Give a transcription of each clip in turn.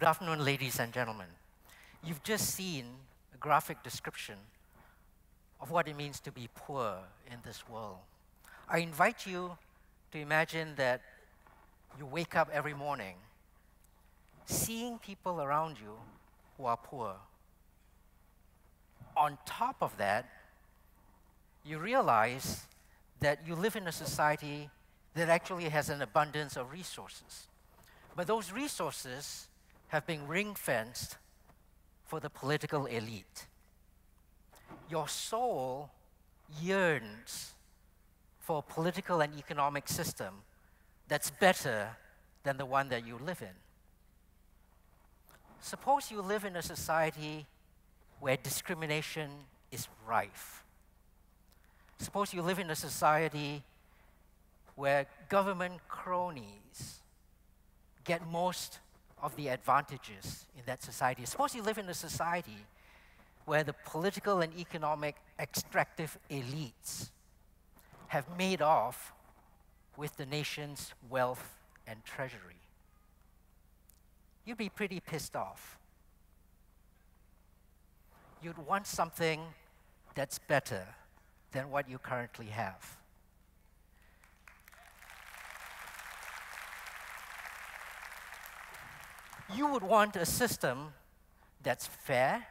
afternoon, ladies and gentlemen. You've just seen a graphic description of what it means to be poor in this world. I invite you to imagine that you wake up every morning seeing people around you who are poor. On top of that, you realize that you live in a society that actually has an abundance of resources. But those resources have been ring-fenced for the political elite. Your soul yearns for a political and economic system that's better than the one that you live in. Suppose you live in a society where discrimination is rife. Suppose you live in a society where government cronies get most of the advantages in that society. Suppose you live in a society where the political and economic extractive elites have made off with the nation's wealth and treasury. You'd be pretty pissed off. You'd want something that's better than what you currently have. You would want a system that's fair,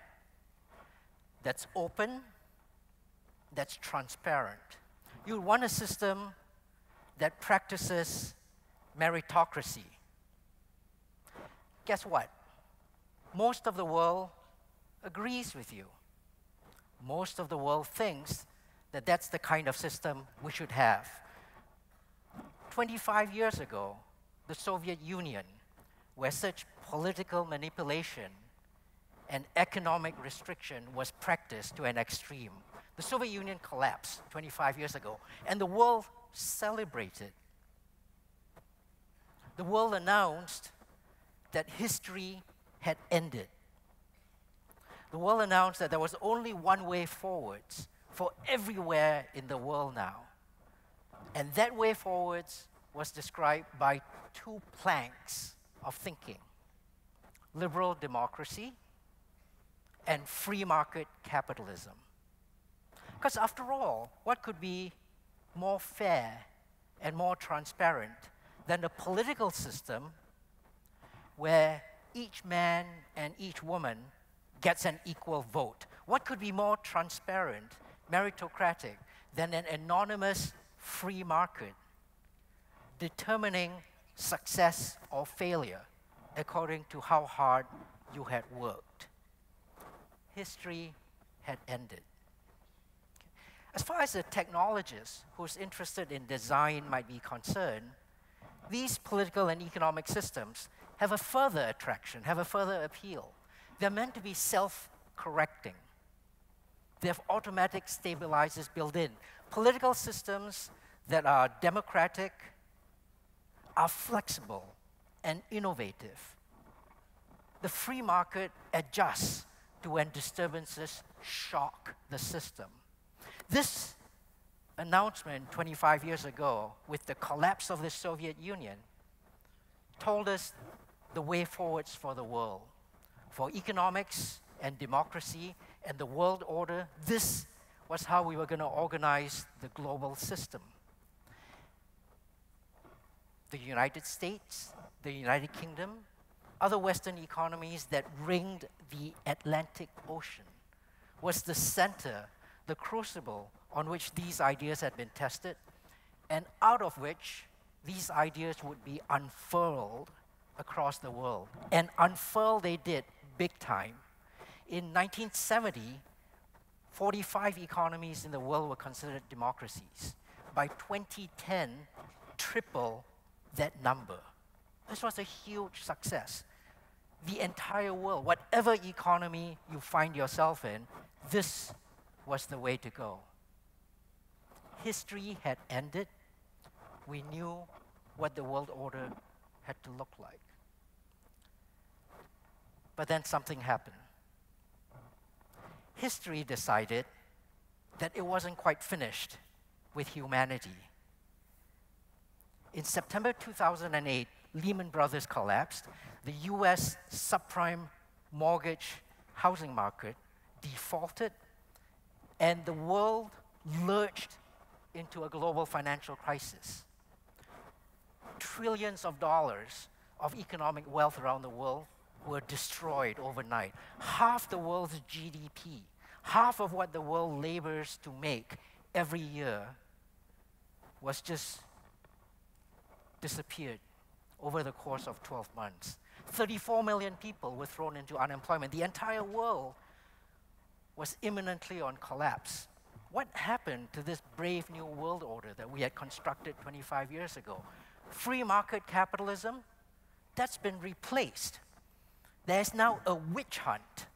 that's open, that's transparent. You would want a system that practices meritocracy. Guess what? Most of the world agrees with you. Most of the world thinks that that's the kind of system we should have. 25 years ago, the Soviet Union, where such political manipulation and economic restriction was practiced to an extreme. The Soviet Union collapsed 25 years ago, and the world celebrated. The world announced that history had ended. The world announced that there was only one way forwards for everywhere in the world now. And that way forwards was described by two planks of thinking: liberal democracy and free market capitalism. Because after all, what could be more fair and more transparent than a political system where each man and each woman gets an equal vote? What could be more transparent, meritocratic, than an anonymous free market determining success or failure according to how hard you had worked? History had ended. As far as a technologist who's interested in design might be concerned, these political and economic systems have a further attraction, have a further appeal. They're meant to be self-correcting. They have automatic stabilizers built in. Political systems that are democratic are flexible and innovative. The free market adjusts to when disturbances shock the system. This announcement 25 years ago, with the collapse of the Soviet Union, told us the way forwards for the world. For economics and democracy and the world order, this was how we were going to organize the global system. The United States, the United Kingdom, other Western economies that ringed the Atlantic Ocean was the center, the crucible on which these ideas had been tested, and out of which these ideas would be unfurled across the world. And unfurl they did big time. In 1970, 45 economies in the world were considered democracies. By 2010, triple that number. This was a huge success. The entire world, whatever economy you find yourself in, this was the way to go. History had ended. We knew what the world order had to look like. But then something happened. History decided that it wasn't quite finished with humanity. In September 2008, Lehman Brothers collapsed, the US subprime mortgage housing market defaulted, and the world lurched into a global financial crisis. Trillions of dollars of economic wealth around the world were destroyed overnight. Half the world's GDP, half of what the world labors to make every year was just disappeared over the course of 12 months. 34 million people were thrown into unemployment. The entire world was imminently on collapse. What happened to this brave new world order that we had constructed 25 years ago? Free market capitalism, that's been replaced. There's now a witch hunt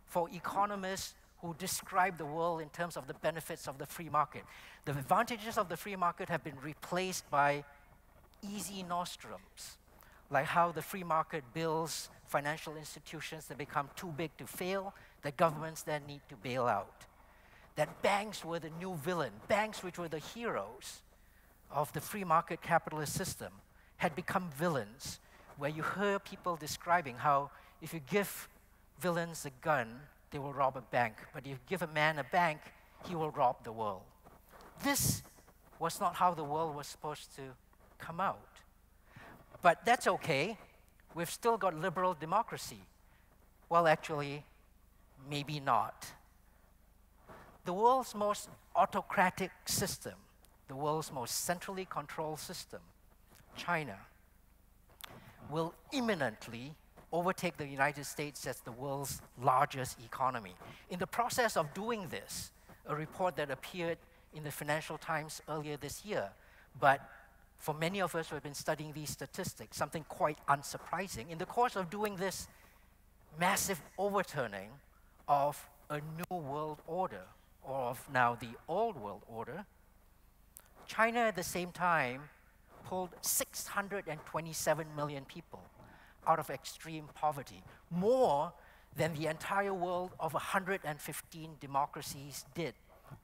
for economists who describe the world in terms of the benefits of the free market. The advantages of the free market have been replaced by easy nostrums, like how the free market builds financial institutions that become too big to fail, that governments then need to bail out. That banks were the new villain. Banks, which were the heroes of the free market capitalist system, had become villains, where you hear people describing how if you give villains a gun, they will rob a bank. But if you give a man a bank, he will rob the world. This was not how the world was supposed to come out. But that's okay. We've still got liberal democracy. Well, actually, maybe not. The world's most autocratic system, the world's most centrally controlled system, China, will imminently overtake the United States as the world's largest economy. In the process of doing this, a report that appeared in the Financial Times earlier this year, but for many of us who have been studying these statistics, something quite unsurprising, in the course of doing this massive overturning of a new world order, or of now the old world order, China at the same time pulled 627 million people out of extreme poverty, more than the entire world of 115 democracies did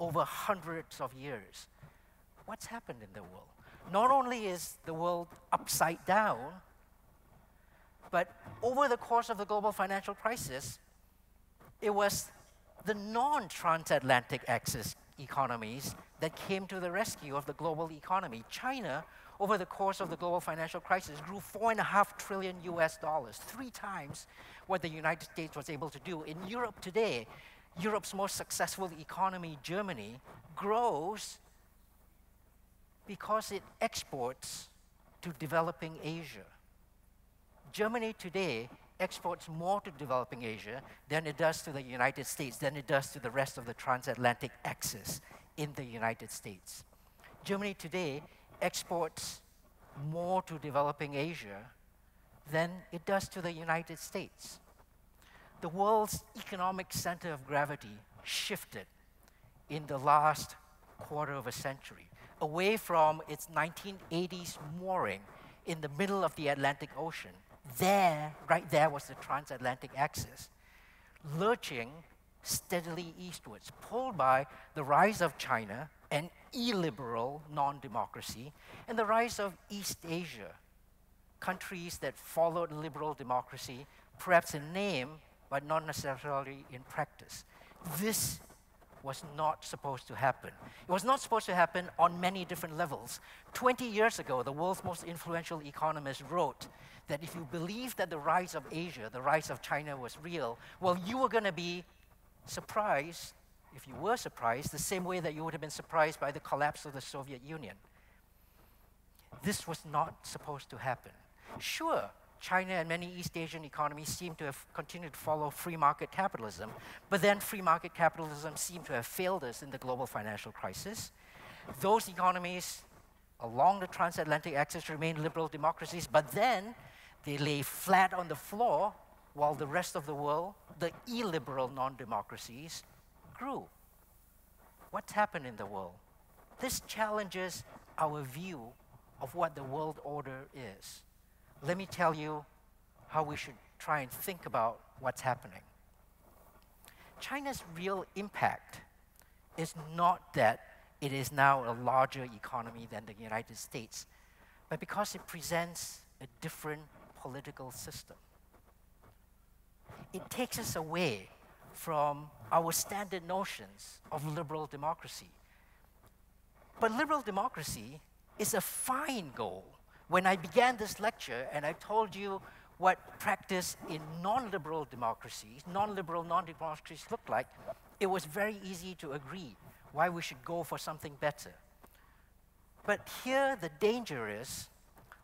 over hundreds of years. What's happened in the world? Not only is the world upside down, but over the course of the global financial crisis, it was the non-transatlantic axis economies that came to the rescue of the global economy. China, over the course of the global financial crisis, grew $4.5 trillion US, 3 times what the United States was able to do. In Europe today, Europe's most successful economy, Germany, grows because it exports to developing Asia. Germany today exports more to developing Asia than it does to the United States, than it does to the rest of the transatlantic axis in the United States. Germany today exports more to developing Asia than it does to the United States. The world's economic center of gravity shifted in the last quarter of a century, away from its 1980s mooring in the middle of the Atlantic Ocean. There, right there was the transatlantic axis, lurching steadily eastwards, pulled by the rise of China, an illiberal non-democracy, and the rise of East Asia, countries that followed liberal democracy, perhaps in name, but not necessarily in practice. This was not supposed to happen. It was not supposed to happen on many different levels. 20 years ago, the world's most influential economist wrote that if you believed that the rise of Asia, the rise of China was real, well, you were going to be surprised, if you were surprised, the same way that you would have been surprised by the collapse of the Soviet Union. This was not supposed to happen. Sure, China and many East Asian economies seem to have continued to follow free market capitalism, but then free market capitalism seemed to have failed us in the global financial crisis. Those economies along the transatlantic axis remain liberal democracies, but then they lay flat on the floor while the rest of the world, the illiberal non-democracies, grew. What's happened in the world? This challenges our view of what the world order is. Let me tell you how we should try and think about what's happening. China's real impact is not that it is now a larger economy than the United States, but because it presents a different political system. It takes us away from our standard notions of liberal democracy. But liberal democracy is a fine goal. When I began this lecture and I told you what practice in non-liberal democracies, non-liberal non-democracies look like, it was very easy to agree why we should go for something better. But here the danger is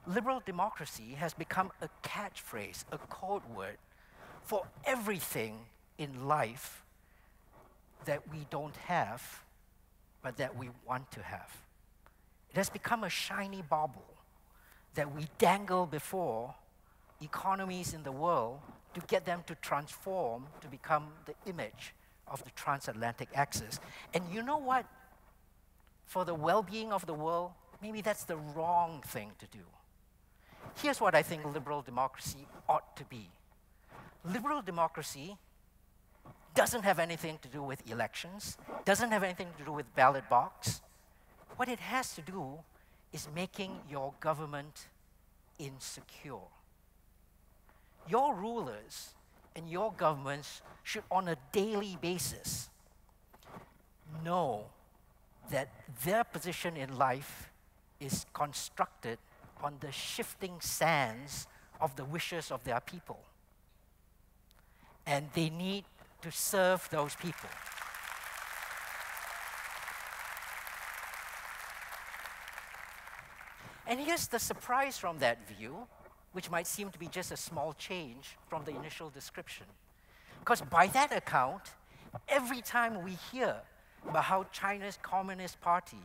liberal democracy has become a catchphrase, a code word for everything in life that we don't have, but that we want to have. It has become a shiny bauble that we dangle before economies in the world to get them to transform to become the image of the transatlantic axis. And you know what? For the well-being of the world, maybe that's the wrong thing to do. Here's what I think liberal democracy ought to be. Liberal democracy doesn't have anything to do with elections, doesn't have anything to do with ballot box. What it has to do is making your government insecure. Your rulers and your governments should, on a daily basis, know that their position in life is constructed on the shifting sands of the wishes of their people. And they need to serve those people. And here's the surprise from that view, which might seem to be just a small change from the initial description. Because by that account, every time we hear about how China's Communist Party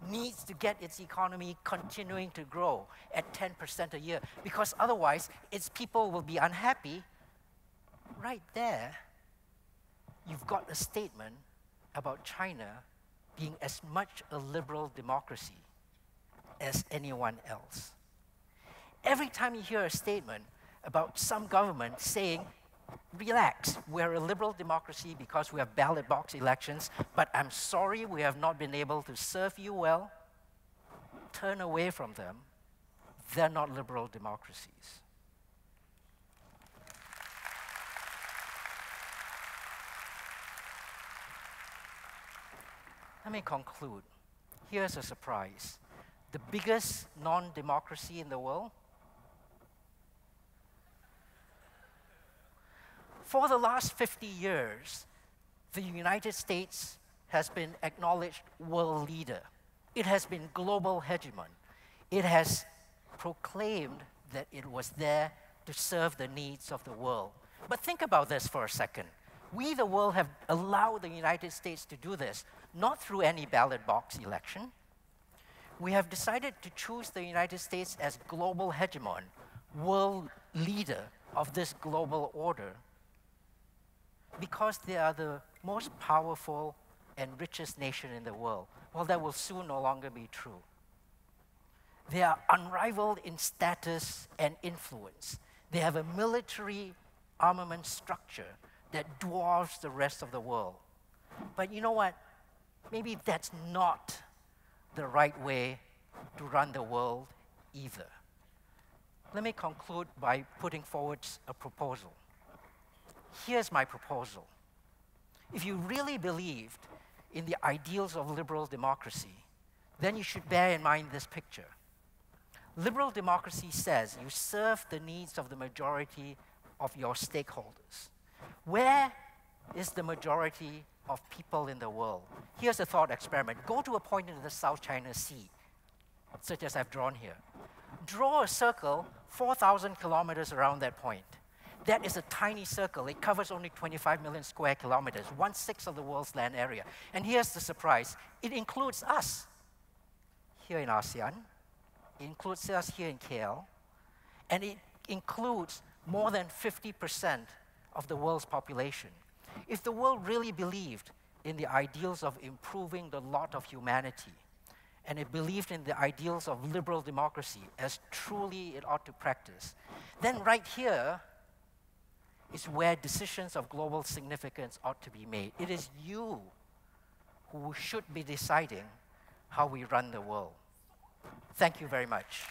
needs to get its economy continuing to grow at 10% a year, because otherwise its people will be unhappy, right there, you've got a statement about China being as much a liberal democracy as anyone else. Every time you hear a statement about some government saying, relax, we're a liberal democracy because we have ballot box elections, but I'm sorry we have not been able to serve you well, turn away from them. They're not liberal democracies. Let me conclude. Here's a surprise. The biggest non-democracy in the world, for the last 50 years, the United States has been acknowledged world leader. It has been global hegemon. It has proclaimed that it was there to serve the needs of the world. But think about this for a second. We, the world, have allowed the United States to do this, not through any ballot box election. We have decided to choose the United States as global hegemon, world leader of this global order, because they are the most powerful and richest nation in the world. Well, that will soon no longer be true. They are unrivaled in status and influence. They have a military armament structure that dwarfs the rest of the world. But you know what? Maybe that's not the right way to run the world either. Let me conclude by putting forward a proposal. Here's my proposal. If you really believed in the ideals of liberal democracy, then you should bear in mind this picture. Liberal democracy says you serve the needs of the majority of your stakeholders. Where is the majority of people in the world? Here's a thought experiment. Go to a point in the South China Sea, such as I've drawn here. Draw a circle 4,000 kilometers around that point. That is a tiny circle. It covers only 25 million square kilometers, 1/6 of the world's land area. And here's the surprise. It includes us here in ASEAN. It includes us here in KL. And it includes more than 50% of the world's population. If the world really believed in the ideals of improving the lot of humanity, and it believed in the ideals of liberal democracy as truly it ought to practice, then right here is where decisions of global significance ought to be made. It is you who should be deciding how we run the world. Thank you very much.